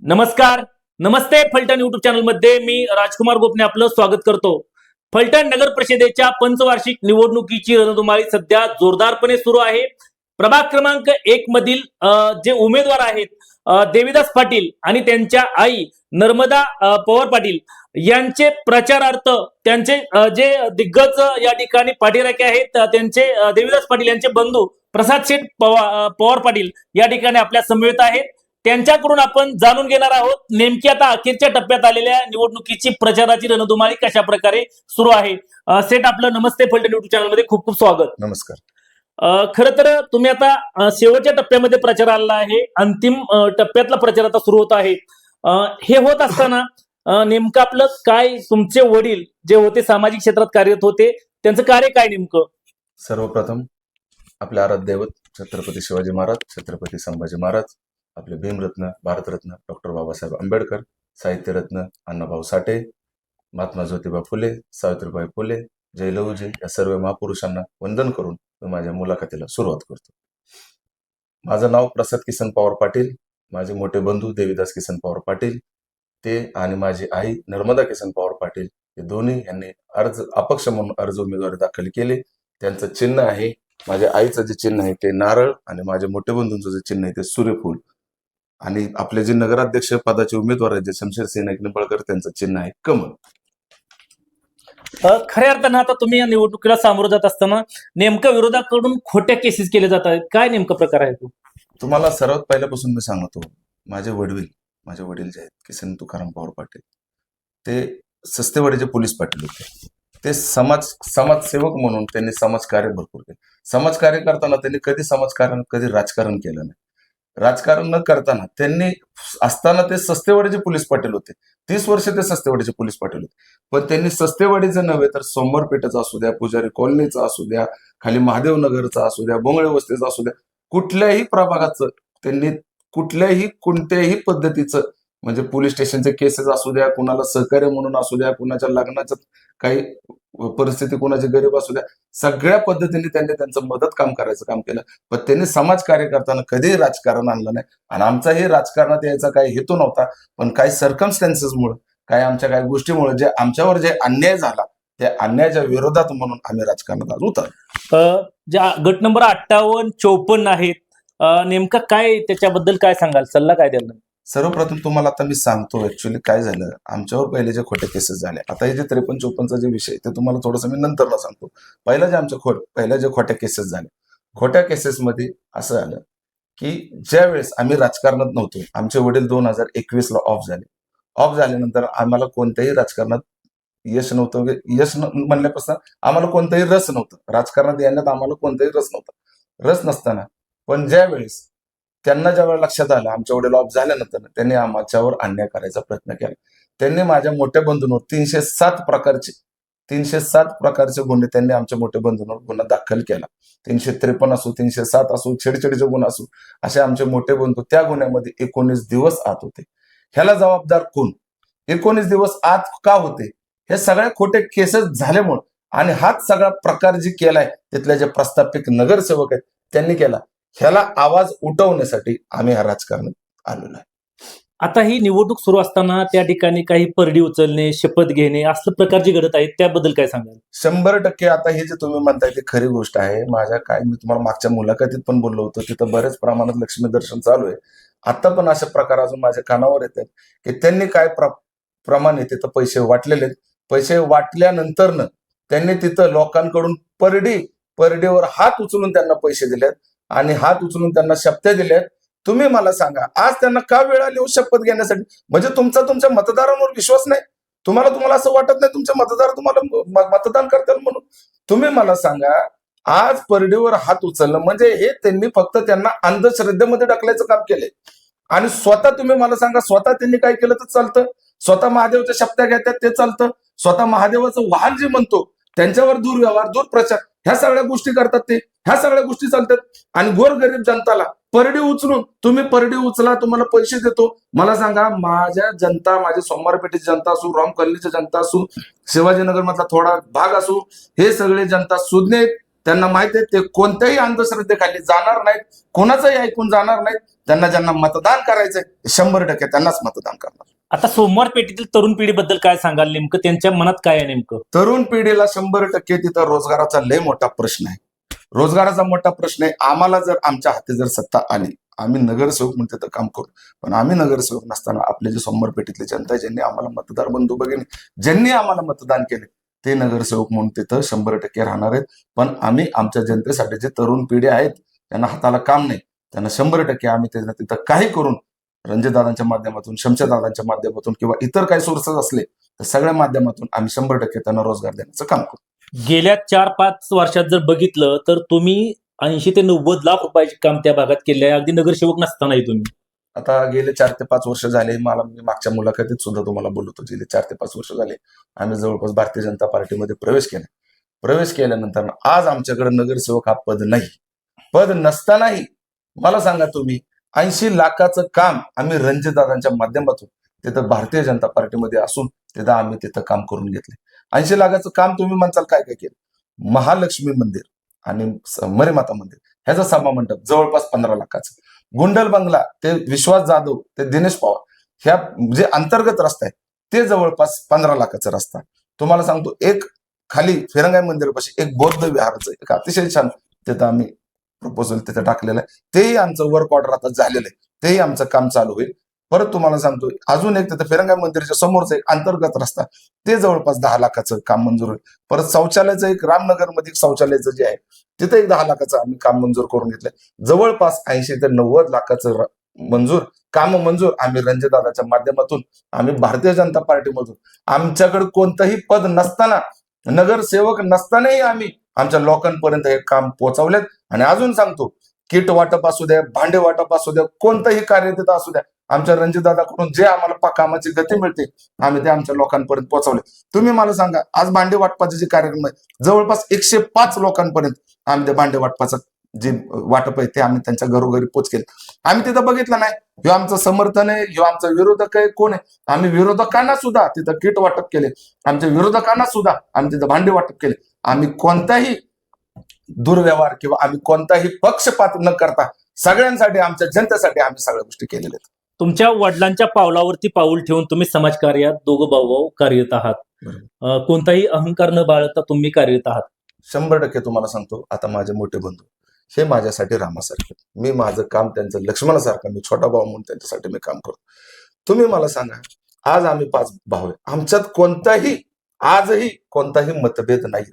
नमस्कार. नमस्ते Phaltan YouTube channel मध्ये मी राजकुमार गोपने आपलं स्वागत करतो. फलटण नगर परिषदेच्या पंचवार्षिक निवडणुकीची रणधुमाळी सध्या जोरदारपणे सुरू आहे. प्रभाग क्रमांक 1 मधील जे उमेदवार आहेत देवीदास पाटील आणि त्यांच्या आई नर्मदा पवार पाटील यांचे प्रचारार्थ त्यांचे जे दिग्गज या ठिकाणी पाठीराखे आहेत त्यांचे देवीदास पाटील यांचे बंधू प्रसाद शेठ पवार पाटील या ठिकाणी आपल्या समवेत आहेत. त्यांच्याकडून आपण जाणून घेणार आहोत नेमकी आता अखेरच्या टप्प्यात आलेल्या निवडणुकीची प्रचाराची रणधुमाळी कशा प्रकारे सुरू आहे. सेठ आपलं नमस्ते फलटण युट्यूब चॅनल मध्ये खूप खूप स्वागत. नमस्कार. खरं तर तुम्ही आता शेवटच्या टप्प्यामध्ये प्रचार आला आहे. अंतिम टप्प्यातला प्रचार आता सुरू होत आहे. हे होत असताना नेमकं आपलं काय तुमचे वडील जे होते सामाजिक क्षेत्रात कार्यरत होते त्यांचं कार्य काय नेमकं? सर्वप्रथम आपले आराध्य दैवत छत्रपती शिवाजी महाराज, छत्रपती संभाजी महाराज, आपले भीमरत्न, भारतरत्न डॉक्टर बाबासाहेब आंबेडकर, साहित्यरत्न अण्णाभाऊ साठे, महात्मा ज्योतिबा फुले, सावित्रीबाई फुले, जयलहूजी या सर्व महापुरुषांना वंदन करून मी माझ्या मुलाखतीला सुरुवात करतो. माझं नाव प्रसाद किसन पवार पाटील. माझे मोठे बंधू देवीदास किसन पवार पाटील ते आणि माझी आई नर्मदा किसन पवार पाटील हे दोन्ही यांनी अपक्ष म्हणून अर्ज उमेदवारी दाखल केले. त्यांचं चिन्ह आहे, माझ्या आईचं जे चिन्ह आहे ते नारळ आणि माझ्या मोठे बंधूंचं जे चिन्ह आहे ते सूर्यफूल. आणि आपले जे नगराध्यक्ष पदाचे उमेदवार आहेत जे शमशेर सिंह निंबाळकर त्यांचं चिन्ह आहे कमळ. खऱ्या अर्थानं आता तुम्ही या निवडणुकीला सामोरं जात असताना नेमकं विरोधाकडून खोट्या केसेस केले जात आहेत. काय नेमका प्रकार आहे तो? तुम्हाला सर्वात पहिल्यापासून मी सांगतो, माझे वडील जे आहेत किसन तुकाराम पवार पाटील ते सस्तेवाडीचे पोलीस पाटील होते. ते समाजसेवक म्हणून त्यांनी समाजकार्य भरपूर केले. समाजकार्य करताना त्यांनी कधी राजकारण केलं नाही. राजकारण न करताना त्यांनी असताना ते सस्तेवाडीचे पोलीस पाटील होते. 30 वर्ष ते सस्तेवाडीचे पोलीस पाटील होते. पण त्यांनी सस्तेवाडीचं नव्हे तर सोमवारपेठेचा असू द्या, पुजारी कॉलनीचा असू द्या, खाली महादेव नगरचा असू द्या, बोंगळे वस्तीचा असू द्या, कुठल्याही प्रभागाचं त्यांनी कोणत्याही पद्धतीचं म्हणजे पोलीस स्टेशनचे केसेस असू द्या, कुणाला सहकार्य म्हणून असू द्या, कुणाच्या लग्नाचं काही परिस्थिती कुणाची गरीब असू द्या, सगळ्या पद्धतीने त्यांनी त्यांचं मदत काम करायचं काम केलं. पण त्यांनी समाजकार्य करताना कधीही राजकारण आणलं नाही. आणि आमचाही राजकारणात यायचा काही हेतू नव्हता. पण काही सर्कमस्टन्सेसमुळे काही आमच्या काही गोष्टीमुळे जे आमच्यावर जे अन्याय झाला त्या अन्यायाच्या विरोधात म्हणून आम्ही राजकारणात आज उतरलो. ज्या गट नंबर 58, 54 आहेत नेमका काय त्याच्याबद्दल काय सांगाल, सल्ला काय द्याल? सर्वप्रथम तुम्हाला आता मी सांगतो ऍक्च्युअली काय झालं. आमच्यावर पहिले जे खोटे केसेस झाले, आता हे जे 53-54चा जे विषय ते तुम्हाला थोडंसं मी नंतर सांगतो. पहिल्या जे खोट्या केसेस झाले, खोट्या केसेसमध्ये असं झालं की ज्या वेळेस आम्ही राजकारणात नव्हतो, आमचे वडील 2021ला ऑफ झाल्यानंतर आम्हाला कोणत्याही राजकारणात यश नव्हतं. यश म्हणल्यापासून आम्हाला कोणताही रस नव्हतं. राजकारणात येण्यात आम्हाला कोणताही रस नव्हता. रस नसताना पण ज्या वेळेस त्यांना ज्या वेळेला लक्षात आलं आमच्या वडील ऑफ झाल्यानंतर त्यांनी आमच्यावर अन्याय करायचा प्रयत्न केला. त्यांनी माझ्या मोठ्या बंधूंवर 307 प्रकारचे गुन्हे त्यांनी आमच्या मोठ्या बंधूंवर गुन्हा दाखल केला. 353 असो, 307 असो, छेडछाडीचे गुन्हे असो, असे आमचे मोठे बंधू त्या गुन्ह्यामध्ये 19 दिवस आत होते. ह्याला जबाबदार कोण? 19 दिवस आत का होते? हे सगळ्या खोटे केसेस झाल्यामुळे आणि हाच सगळा प्रकार जे केलाय तिथल्या जे प्रस्थापित नगरसेवक आहेत त्यांनी केला. ह्याला आवाज उठवण्यासाठी आम्ही ह्या राजकारणात आलेलो आहे. आता ही निवडणूक सुरू असताना त्या ठिकाणी काही परडी उचलणे, शपथ घेणे असल्या प्रकारची घडत आहेत, त्याबद्दल काय सांगाल? 100% आता हे जे तुम्ही म्हणताय ते खरी गोष्ट आहे. मी तुम्हाला मागच्या मुलाखतीत पण बोललो होतो, तिथं बऱ्याच प्रमाणात लक्ष्मी दर्शन चालू आहे. आता पण असे प्रकार अजून माझ्या कानावर येतात की त्यांनी काय प्रमाणे तिथं पैसे वाटलेले आहेत. पैसे वाटल्यानंतर त्यांनी तिथं लोकांकडून परडीवर हात उचलून त्यांना पैसे दिलेत आणि हात उचलून त्यांना शपथ्या दिल्यात. तुम्ही मला सांगा, आज त्यांना का वेळ आली शपथ घेण्यासाठी? म्हणजे तुमच्या मतदारांवर विश्वास नाही? तुम्हाला असं वाटत नाही तुमचे मतदार तुम्हाला मतदान करतात म्हणून? तुम्ही मला सांगा, आज परडीवर हात उचलणं म्हणजे हे त्यांनी फक्त त्यांना अंधश्रद्धेमध्ये ढकलायचं काम केलंय. आणि स्वतः तुम्ही मला सांगा, स्वतः त्यांनी काय केलं तर चालतं? स्वतः महादेवच्या शपथ्या घेतात ते चालतं? स्वतः महादेवाचं वाहन जे म्हणतो त्यांच्यावर दुर्व्यवहार, दुर्प्रचार ह्या सगळ्या गोष्टी करतात ते, ह्या सगळ्या गोष्टी चालतात. आणि गोरगरीब जनताला परडी उचलून तुम्ही परडी उचला, तुम्हाला पैसे देतो. मला सांगा, माझी सोमवारपेठेची जनता असू, राम कॉलनीची जनता असू, शिवाजीनगर मधला थोडा भाग असू, हे सगळे जनता सुज्ञ आहेत. त्यांना माहित आहे ते कोणत्याही अंधश्रद्धेखाली जाणार नाहीत, कोणाचंही ऐकून जाणार नाहीत. त्यांना ज्यांना मतदान करायचंय 100% त्यांनाच मतदान करणार. आता सोमवार पेठेतील तरुण पिढीबद्दल काय सांगाल? नेमकं त्यांच्या मनात काय आहे नेमकं? तरुण पिढीला 100% तिथं रोजगाराचा लय मोठा प्रश्न आहे. रोजगाराचा मोठा प्रश्न आहे. आम्हाला जर आमच्या हाती जर सत्ता आली, आम्ही नगरसेवक म्हणून तिथं काम करू, पण आम्ही नगरसेवक नसताना आपले जे सोमवार पेठेतले जनता ज्यांनी आम्हाला मतदार बंधू भगिनी ज्यांनी आम्हाला मतदान केले ते नगरसेवक म्हणून तिथं 100% राहणार आहेत. पण आम्ही आमच्या जनतेसाठी जे तरुण पिढी आहेत त्यांना हाताला काम नाही, त्यांना 100% आम्ही त्यांना तिथं काही करून रणजितदादांच्या माध्यमातून, शमशेरदादांच्या माध्यमातून किंवा इतर काही सोर्सेस असले तर सगळ्या माध्यमातून आम्ही 100% त्यांना रोजगार देण्याचं काम करू. गेल्या 4-5 वर्षात जर बघितलं तर तुम्ही 80 ते 90 लाख रुपयाचे काम त्या भागात केले आहे, अगदी नगरसेवक नसतानाही तुम्ही. आता गेले 4 ते 5 वर्ष झाले, मी मागच्या मुलाखतीत सुद्धा तुम्हाला बोलतो, गेले 4 ते 5 वर्ष झाले आम्ही जवळपास भारतीय जनता पार्टीमध्ये प्रवेश केला. प्रवेश केल्यानंतर आज आमच्याकडे नगरसेवक हा पद नाही. पद नसतानाही मला सांगा तुम्ही 80 लाखाचं काम आम्ही रणजितदादांच्या माध्यमातून तिथं भारतीय जनता पार्टीमध्ये असून तिथं आम्ही तिथं काम करून घेतले. 80 लाखाचं काम तुम्ही म्हणताल काय काय केलं? महालक्ष्मी मंदिर आणि मरीमाता मंदिर ह्याचा सभा मंडप जवळपास 15 लाखाचं, गुंडल बंगला ते विश्वास जाधव ते दिनेश पवार ह्या जे अंतर्गत रस्ता आहे ते जवळपास 15 लाखाचा रस्ता. तुम्हाला सांगतो एक खाली फिरंगाई मंदिरापाशी एक बौद्ध विहाराचं एक अतिशय छान तिथं आम्ही प्रपोजल तिथे टाकलेलं आहे. तेही आमचं वर्क ऑर्डर आता झालेलं आहे, तेही आमचं काम चालू होईल. परत तुम्हाला सांगतो अजून एक तिथे फिरंगाई मंदिराच्या समोरचा एक अंतर्गत रस्ता ते जवळपास 10 लाखाचं काम मंजूर होईल. परत शौचालयाचं एक रामनगरमध्ये शौचालयाचं जे आहे तिथे एक 10 लाखाचं आम्ही काम मंजूर करून घेतलंय. जवळपास 80 ते 90 लाखाचं काम मंजूर आम्ही रणजितदादाच्या माध्यमातून आम्ही भारतीय जनता पार्टीमधून आमच्याकडे कोणतंही पद नसताना नगरसेवक नसतानाही आम्ही आमच्या लोकांपर्यंत हे काम पोहोचवलेत. आणि अजून सांगतो किट वाटप असू द्या, भांडे वाटप असू द्या, कोणतंही कार्य तिथं असू द्या, आमच्या रणजितदादाकडून जे आम्हाला कामाची गती मिळते आम्ही ते आमच्या लोकांपर्यंत पोहोचवले. तुम्ही मला सांगा आज भांडे वाटपाचे जे कार्यक्रम आहे जवळपास 105 लोकांपर्यंत आम्ही ते भांडे वाटपाचं जे वाटप आहे ते आम्ही त्यांच्या घरोघरी पोच केले. आम्ही तिथं बघितलं नाही ह्यो आमचं समर्थन आहे, ह्यो आमचा विरोधक आहे, कोण आहे. आम्ही विरोधकांना सुद्धा तिथं किट वाटप केले, आमच्या विरोधकांना सुद्धा आम्ही तिथं भांडे वाटप केले. आम्ही कोणताही दुर्व्यवहार किंवा आम्ही कोणताही पक्षपात न करता सगळ्यांसाठी आमच्या जनतेसाठी आम्ही सगळ्या गोष्टी केलेल्या आहेत. तुमच्या वडिलांच्या पावलावरती पाऊल ठेवून तुम्ही समाजकार्यात दोघं भाऊ कार्यरत आहात. कोणताही अहंकार न बाळगता तुम्ही कार्यरत आहात. 100% तुम्हाला सांगतो आता माझे मोठे बंधू हे माझ्यासाठी रामासारखे, मी माझं काम त्यांचं लक्ष्मणासारखं, मी छोटा भाऊ म्हणून त्यांच्यासाठी मी काम करतो. तुम्ही मला सांगा आज आम्ही 5 भाऊ आहे, आमच्यात कोणताही आजही कोणताही मतभेद नाही.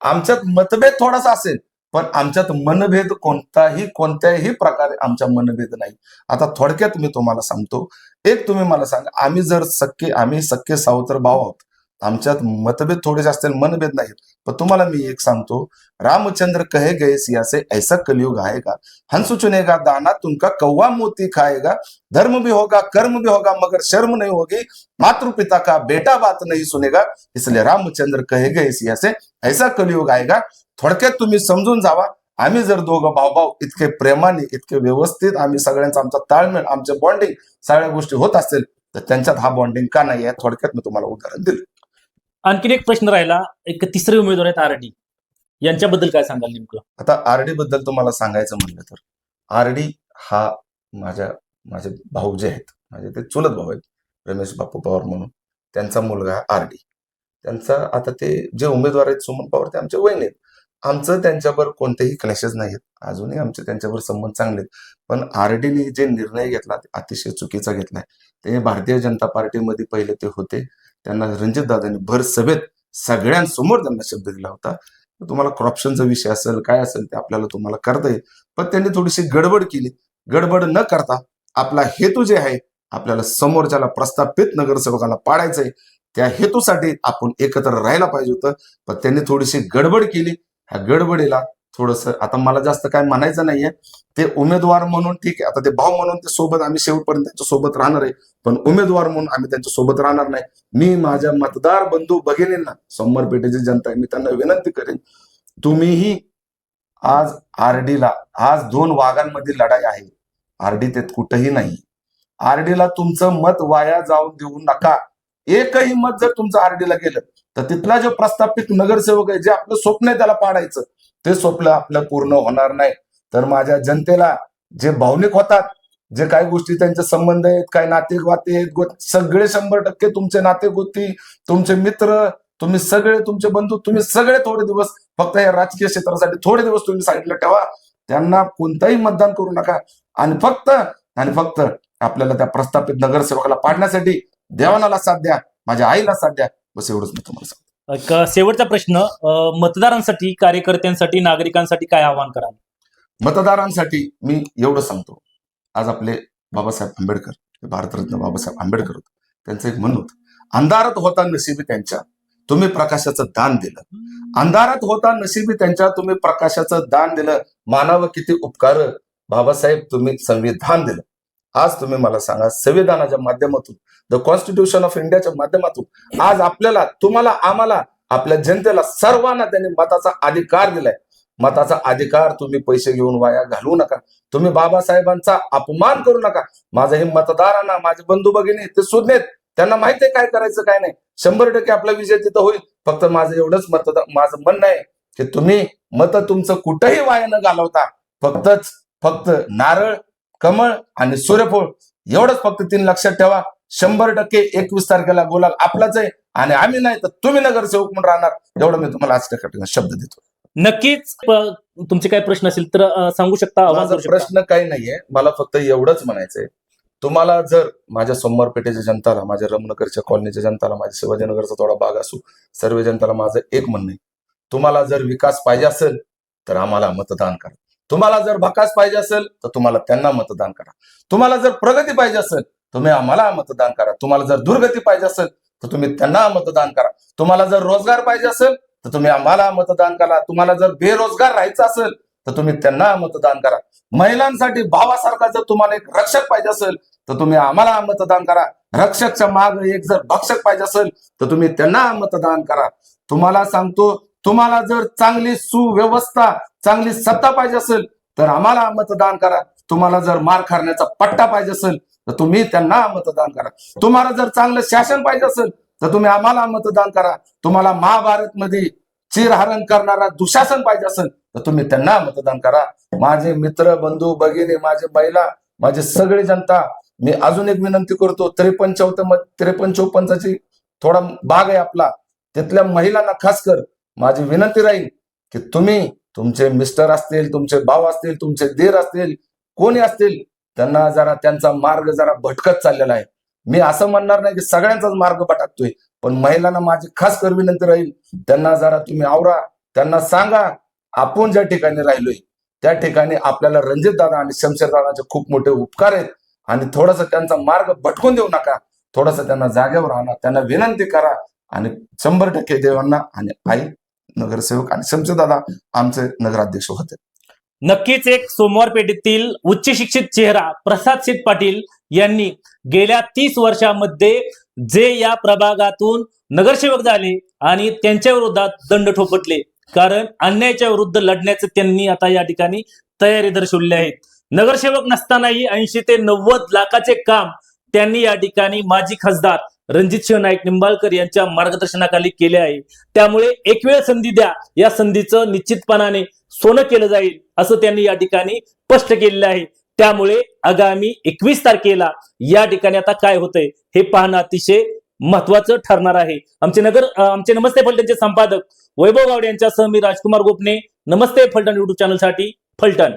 आमच्यात मतभेद थोडासा असेल पण आमच्यात मनभेद कोणत्याही प्रकारे आमच्या मनभेद नाही. आता थोडक्यात मी तुम्हाला सांगतो, एक तुम्ही मला सांगा आम्ही सख्खे सावत्र भाऊ आहोत, आमच्यात मतभेद थोडेसे असतील, मनभेद नाहीत. पण तुम्हाला मी एक सांगतो, रामचंद्र कहे गए सिया से ऐसा कलयुग आएगा, हंस चुनेगा दाना तुमका कौवा मोती खाएगा, धर्म भी होगा कर्म भी होगा मगर शर्म नहीं होगी, मातृ पिता का बेटा बात नहीं सुनेगा, इसलिए रामचंद्र कहे गए सिया से ऐसा कलयुग आएगा. थोडक्यात तुम्ही समजून जावा, आम्ही जर दोघं भाऊ इतके प्रेमाने इतके व्यवस्थित आम्ही सगळ्यांचा आमचा ताळमेळ आमचे बॉन्डिंग सगळ्या गोष्टी होत असतील तर त्यांच्यात हा बॉन्डिंग का नाही आहे? थोडक्यात मी तुम्हाला उदाहरण दिलं. आणखीन एक प्रश्न राहिला, एक तिसरे उमेदवार आहेत आरडी, यांच्याबद्दल काय सांगाल नेमकं? आता आरडी बद्दल तुम्हाला सांगायचं म्हणलं तर आरडी हा माझे भाऊ जे आहेत, माझे ते चुलत भाऊ आहेत रमेश बापू पवार म्हणून, त्यांचा मुलगा आरडी. त्यांचा आता ते जे उमेदवार आहेत सुमन पवार ते आमचे वहिनी आहेत. आमचं त्यांच्यावर कोणतेही क्लॅशेस नाहीत, अजूनही आमचे त्यांच्यावर संबंध चांगले आहेत. पण आरडीने जे निर्णय घेतला ते अतिशय चुकीचा घेतलाय. ते भारतीय जनता पार्टीमध्ये पहिले ते होते, त्यांना रणजितदादांनी भर सभेत सगळ्यांसमोर त्यांना शब्द दिला होता. तुम्हाला करप्शनचा विषय असेल काय असेल ते आपल्याला तुम्हाला करता येईल, पण त्यांनी थोडीशी गडबड केली. गडबड न करता आपला हेतू जे आहे आपल्याला समोरच्याला प्रस्थापित नगरसेवकाला पाडायचंय, त्या हेतूसाठी आपण एकत्र राहायला पाहिजे होतं. पण त्यांनी थोडीशी गडबड केली. ह्या गडबडीला थोडस आता मला जास्त काय म्हणायचं नाहीये. ते उमेदवार म्हणून ठीक आहे, आता ते भाऊ म्हणून ते सोबत आम्ही शेवटपर्यंत त्यांच्या सोबत राहणार आहे, पण उमेदवार म्हणून आम्ही त्यांच्या सोबत राहणार नाही. मी माझ्या मतदार बंधू भगिनींना, सोमवार पेठेची जनता आहे, मी त्यांना विनंती करेन, तुम्हीही आज आरडीला, आज 2 वाघांमधील लढाई आहे, आरडी त्यात कुठंही नाही. आरडीला तुमचं मत वाया जाऊन देऊ नका. एकही मत जर तुमचं आरडीला गेलं तर तिथला जो प्रस्थापित नगरसेवक आहे, जे आपलं स्वप्न आहे त्याला पाडायचं, ते स्वप्न आपलं पूर्ण होणार नाही. तर माझ्या जनतेला जे भावनिक होतात जे काही गोष्टी त्यांचे संबंध आहेत, काय नातेवाते आहेत, सगळे 100% तुमचे नातेगोती, तुमचे मित्र, तुम्ही सगळे तुमचे बंधू, तुम्ही सगळे थोडे दिवस फक्त या राजकीय क्षेत्रासाठी थोडे दिवस तुम्ही साईडला ठेवा. त्यांना कोणताही मतदान करू नका आणि फक्त आपल्याला त्या प्रस्थापित नगरसेवकाला पाडण्यासाठी देवानाला साथ द्या, माझ्या आईला साथ द्या. बस एवढंच मी तुम्हाला सांगतो. एक शेवटचा प्रश्न, मतदारांसाठी, कार्यकर्त्यांसाठी, नागरिकांसाठी काय आवाहन कराल? मतदारांसाठी मी एवढं सांगतो, आज आपले बाबासाहेब आंबेडकर, भारतरत्न बाबासाहेब आंबेडकर होते, त्यांचं एक म्हणणं होतं, अंधारात होता नशिबी त्यांच्या तुम्ही प्रकाशाचं दान दिलं. अंधारात होता नशिबी त्यांच्या तुम्ही प्रकाशाचं दान दिलं. मानावं किती उपकार बाबासाहेब, तुम्ही संविधान दिलं. आज तुम्ही मला सांगा, संविधानाच्या माध्यमातून, द कॉन्स्टिट्यूशन ऑफ इंडियाच्या माध्यमातून आज आपल्याला, तुम्हाला, आम्हाला, आपल्या जनतेला, सर्वांना त्यांनी मताचा अधिकार दिलाय. मताचा अधिकार तुम्ही पैसे घेऊन वाया घालवू नका. तुम्ही बाबासाहेबांचा अपमान करू नका. माझं हे मतदारांना, माझे बंधू भगिनी ते सुज्ञेत, त्यांना माहिती आहे काय करायचं काय नाही. 100% आपला विजय तिथं होईल. फक्त माझं एवढंच माझं म्हणणं आहे की तुम्ही मत तुमचं कुठंही वाया न घालवता फक्त नारळ, कमळ आणि सूर्यफूल एवढंच फक्त 3 लक्षात ठेवा. 100% 21 तारखेला गुलाल आपलाच आहे आणि आम्ही नाही तर तुम्ही नगरसेवक म्हणून राहणार. एवढं मी तुम्हाला आज शब्द देतो. नक्कीच. तुमचे काही प्रश्न असेल तर सांगू शकता, आवाज माझा करू शकता. प्रश्न काही नाहीये, मला फक्त एवढंच म्हणायचंय, तुम्हाला जर माझ्या सोमवारपेठेच्या जनताला, माझ्या रमनगरच्या कॉलनीच्या जनताला, माझ्या शिवाजीनगरचा थोडा भाग असू, सर्व जनताला माझं एक म्हणणं आहे, तुम्हाला जर विकास पाहिजे असेल तर आम्हाला मतदान करा. तुम्हाला जर भकास पाहिजे असेल तर तुम्हाला त्यांना मतदान करा. तुम्हाला जर प्रगती पाहिजे असेल तुम्ही आम्हाला मतदान करा. तुम्हाला जर दुर्गती पाहिजे असेल तर तुम्ही त्यांना मतदान करा. तुम्हाला जर रोजगार पाहिजे असेल तर तुम्ही आम्हाला मतदान करा. तुम्हाला जर बेरोजगार राहायचं असेल तर तुम्ही त्यांना मतदान करा. महिलांसाठी भावासारखा जर तुम्हाला एक रक्षक पाहिजे असेल तर तुम्ही आम्हाला मतदान करा. रक्षकच्या मागे एक जर भक्षक पाहिजे असेल तर तुम्ही त्यांना मतदान करा. तुम्हाला सांगतो, तुम्हाला जर चांगली सुव्यवस्था, चांगली सत्ता पाहिजे असेल तर आम्हाला मतदान करा. तुम्हाला जर मार खाण्याचा पट्टा पाहिजे असेल तर तुम्ही त्यांना मतदान करा. तुम्हाला जर चांगलं शासन पाहिजे असेल तर तुम्ही आम्हाला मतदान करा. तुम्हाला महाभारत मध्ये चिरहरण करणारा दुःशासन पाहिजे असेल तर तुम्ही त्यांना मतदान करा. माझे मित्र, बंधू, भगिनी, माझे महिला, माझे सगळे जनता, मी अजून एक विनंती करतो. 53-54 थोडा भाग आहे आपला, तिथल्या महिलांना खास कर माझी विनंती राहील की तुम्ही, तुमचे मिस्टर असतील, तुमचे भाऊ असतील, तुमचे दीर असतील, कोणी असतील, त्यांना जरा त्यांचा मार्ग जरा भटकत चाललेला आहे. मी असं म्हणणार नाही की सगळ्यांचाच मार्ग भटकतोय, पण महिलांना माझी खास कर विनंती राहील, त्यांना जरा तुम्ही आवरा. त्यांना सांगा आपण ज्या ठिकाणी राहिलोय त्या ठिकाणी आपल्याला रणजित दादा आणि शमशेर दादाचे खूप मोठे उपकार आहेत आणि थोडस त्यांचा मार्ग भटकून देऊ नका. थोडस त्यांना जागेवर आणा, त्यांना विनंती करा आणि 100% देवांना आणि आई नगरसेवक आणि शमशेर दादा आमचे नगराध्यक्ष होते. नक्कीच एक सोमवार पेठेतील उच्च शिक्षित चेहरा प्रसाद शेठ पाटील यांनी गेल्या 30 वर्षामध्ये जे या प्रभागातून नगरसेवक झाले आणि त्यांच्या विरोधात दंड ठोपटले, कारण अन्यायाच्या विरुद्ध लढण्याचे त्यांनी आता या ठिकाणी तयारी दर्शवली आहे. नगरसेवक नसतानाही 80 ते 90 लाखाचे काम त्यांनी या ठिकाणी माजी खासदार रणजित नाईक निंबाळकर यांच्या मार्गदर्शनाखाली केले आहे. त्यामुळे एक वेळ संधी द्या, या संधीचं निश्चितपणाने सोनं केलं जाईल असं त्यांनी या ठिकाणी स्पष्ट केलेलं आहे. त्यामुळे आगामी 21 तारखेला या ठिकाणी आता काय होतंय हे पाहणं अतिशय महत्वाचं ठरणार आहे. आमचे नमस्ते फलटणचे संपादक वैभव गावडे यांच्यासह मी राजकुमार गोपने, नमस्ते फलटण युट्यूब चॅनलसाठी फलटण.